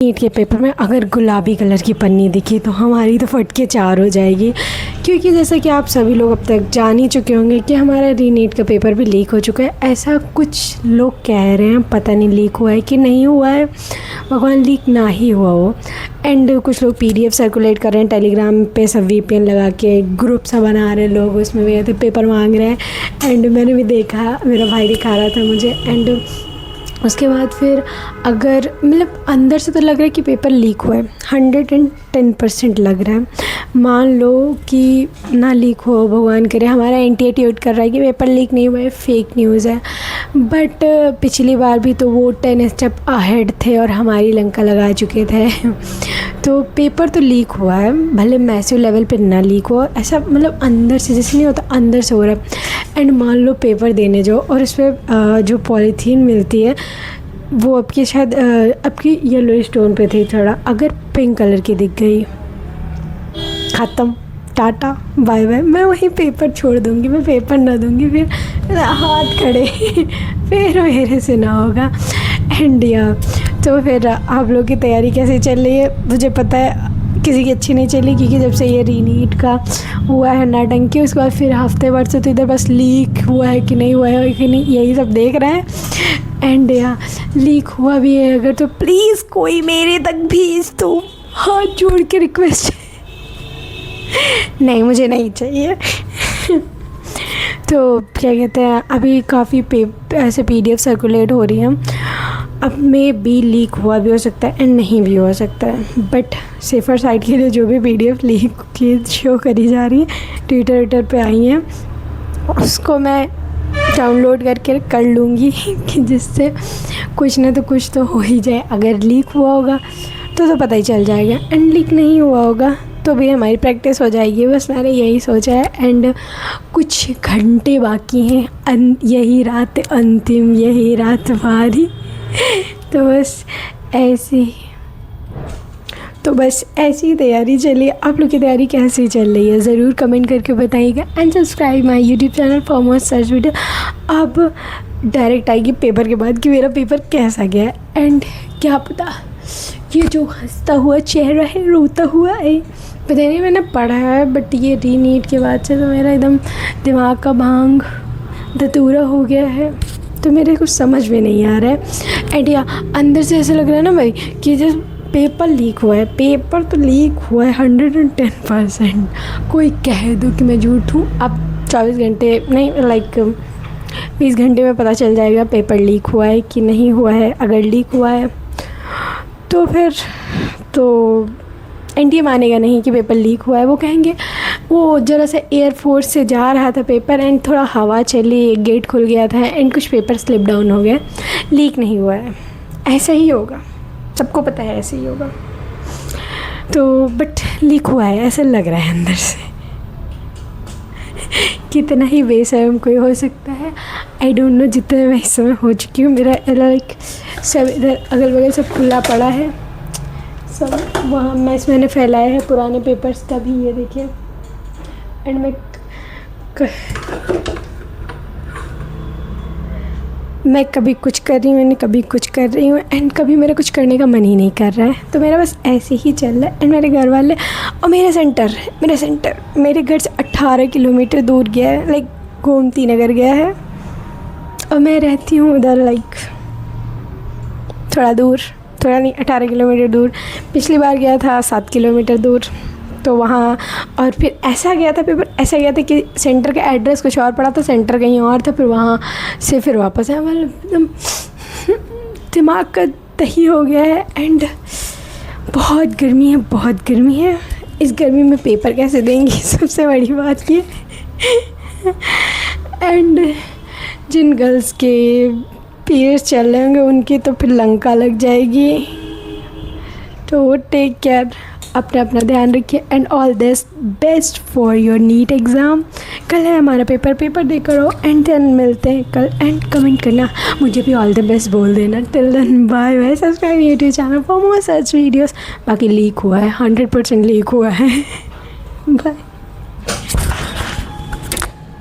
NEET के paper में अगर गुलाबी कलर की पन्नी दिखी तो हमारी तो फट के चार हो जाएगी, क्योंकि जैसा कि आप सभी लोग अब तक जान ही चुके होंगे कि हमारा रीनीट का पेपर भी लीक हो चुका है। ऐसा कुछ लोग कह रहे हैं, पता नहीं लीक हुआ है कि नहीं हुआ है, भगवान लीक ना ही हुआ हो। एंड कुछ लोग PDF सर्कुलेट कर रहे हैं टेलीग्राम पे, सब VPN लगा के ग्रुप सा बना रहे हैं लोग, उसमें भी ऐसे पेपर मांग रहे हैं। एंड मैंने भी देखा, मेरा भाई दिखा रहा था मुझे। एंड उसके बाद फिर अगर मतलब अंदर से तो लग रहा है कि पेपर लीक हुआ है, 110% लग रहा है। मान लो कि ना लीक हो, भगवान करे, हमारा NTA ट्वीट कर रहा है कि पेपर लीक नहीं हुआ है, फेक न्यूज़ है। बट पिछली बार भी तो वो 10 स्टेप अहेड थे और हमारी लंका लगा चुके थे। तो पेपर तो लीक हुआ है, भले मैसिव लेवल पे ना लीक हो, ऐसा मतलब अंदर से जैसे नहीं होता, अंदर से हो रहा है। एंड मान लो पेपर देने जाओ और इस पर जो पॉलीथीन मिलती है वो आपकी शायद आपकी येलो स्टोन पे थी, थोड़ा अगर पिंक कलर की दिख गई, ख़त्म, टाटा बाय बाय। मैं वहीं पेपर छोड़ दूँगी, मैं पेपर ना दूँगी, फिर हाथ खड़े फिर मेरे से ना होगा। एंड तो फिर आप लोग की तैयारी कैसे चल रही है? मुझे पता है किसी की अच्छी नहीं चली, क्योंकि जब से ये रीनीट का हुआ है नाटंकी, उसके बाद फिर हफ्ते भर से तो इधर बस लीक हुआ है कि नहीं हुआ है कि नहीं, यही सब देख रहे हैं। एंड लीक हुआ भी है अगर तो प्लीज़ कोई मेरे तक भेज दो, हाथ जोड़ के रिक्वेस्ट नहीं, मुझे नहीं चाहिए। तो क्या कहते हैं, अभी काफ़ी ऐसे PDF सर्कुलेट हो रही हैं। अब में भी लीक हुआ भी हो सकता है एंड नहीं भी हो सकता है, बट सेफ़र साइड के लिए जो भी PDF लीक की शो करी जा रही है ट्विटर पे आई हैं, उसको मैं डाउनलोड करके कर लूँगी कि जिससे कुछ ना तो कुछ तो हो ही जाए। अगर लीक हुआ होगा तो पता ही चल जाएगा, एंड लीक नहीं हुआ होगा तो भी हमारी प्रैक्टिस हो जाएगी। बस मैंने यही सोचा है। एंड कुछ घंटे बाकी हैं, यही रात अंतिम, यही रात हमारी। तो बस ऐसी तैयारी चली। आप लोग की तैयारी कैसी चल रही है ज़रूर कमेंट करके बताइएगा। And subscribe my YouTube channel for more such video. अब डायरेक्ट आएगी पेपर के बाद कि मेरा पेपर कैसा गया है। एंड क्या पता ये जो हंसता हुआ चेहरा है रोता हुआ है, पता नहीं, मैंने पढ़ा है बट ये रीनीट के बाद से तो मेरा एकदम दिमाग का भांग धतूरा हो गया है, तो मेरे कुछ समझ में नहीं आ रहा है। एंड अंदर से ऐसा लग रहा है ना भाई कि जैसे पेपर लीक हुआ है। पेपर तो लीक हुआ है 110%। कोई कह दो कि मैं झूठ हूँ, अब 24 घंटे नहीं, लाइक 20 घंटे में पता चल जाएगा पेपर लीक हुआ है कि नहीं हुआ है। अगर लीक हुआ है तो फिर तो NTA मानेगा नहीं कि पेपर लीक हुआ है। वो कहेंगे वो ज़रा सा एयरफोर्स से जा रहा था पेपर एंड थोड़ा हवा चली, गेट खुल गया था एंड कुछ पेपर स्लिप डाउन हो गया, लीक नहीं हुआ है। ऐसा ही होगा, सबको पता है ऐसे ही होगा। तो बट लीक हुआ है ऐसा लग रहा है अंदर से। कितना ही बेशर्म कोई हो सकता है, आई डोंट नो। जितने मैं इस समय हो चुकी हूँ, मेरा लाइक सब इधर अगल बगल सब खुला पड़ा है, सब वहाँ मैंने फैलाए हैं पुराने पेपर्स का भी, ये देखिए। एंड मैं कभी कुछ कर रही हूँ, कभी कुछ कर रही हूँ, एंड कभी मेरा कुछ करने का मन ही नहीं कर रहा है। तो मेरा बस ऐसे ही चल रहा है। एंड मेरे घर वाले और मेरा सेंटर मेरे घर से 18 किलोमीटर दूर गया है, लाइक गोमती नगर गया है, और मैं रहती हूँ उधर लाइक थोड़ा दूर, थोड़ा नहीं 18 किलोमीटर दूर। पिछली बार गया था 7 किलोमीटर दूर, तो वहाँ और फिर ऐसा गया था पेपर, ऐसा गया था कि सेंटर का एड्रेस कुछ और पड़ा था, सेंटर कहीं और था, फिर वहाँ से फिर वापस आया। मतलब एकदम दिमाग का दही हो गया है। एंड बहुत गर्मी है। इस गर्मी में पेपर कैसे देंगी, सबसे बड़ी बात ये। एंड जिन गर्ल्स के पीरियड्स चल रहे होंगे उनकी तो फिर लंका लग जाएगी। तो टेक केयर, अपना ध्यान रखिए, and all this best for your NEET exam. कल है हमारा पेपर देकर आओ, एंड देन मिलते हैं कल। एंड कमेंट करना, मुझे भी ऑल द बेस्ट बोल देना। Till then bye bye. Subscribe YouTube channel for more such videos. बाकी लीक हुआ है, 100% लीक हुआ है। बाय।